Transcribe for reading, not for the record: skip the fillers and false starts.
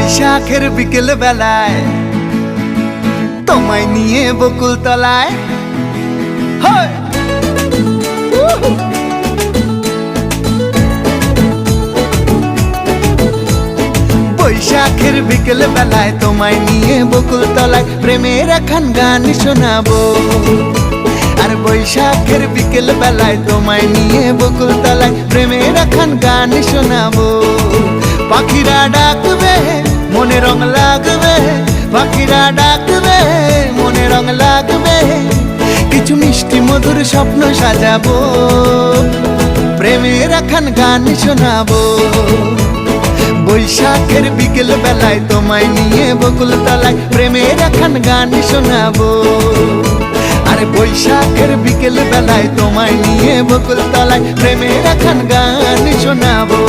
বৈশাখের বিকেল বেলায় তোমায় নিয়ে বকুল তলায় বৈশাখের বিকেল বেলায় তোমায় নিয়ে বকুল তলায় প্রেমের একখান গান শোনাবো। আর বৈশাখের বিকেল বেলায় তোমায় নিয়ে বকুল তলায় প্রেমের একখান গান শোনাবো। পাখিরা ডাকবে মনে রং লাগবে, পাখিরা ডাকবে মনে রং লাগবে, কিছু মিষ্টি মধুর স্বপ্ন সাজাবো, প্রেমের একখান গান শোনাবো। বৈশাখের বিকেল বেলায় তোমায় নিয়ে বকুল তলায় প্রেমের একখান গান শোনাবো। আরে বৈশাখের বিকেল বেলায় তোমায় নিয়ে বকুল তলায় প্রেমের একখান গান শোনাবো।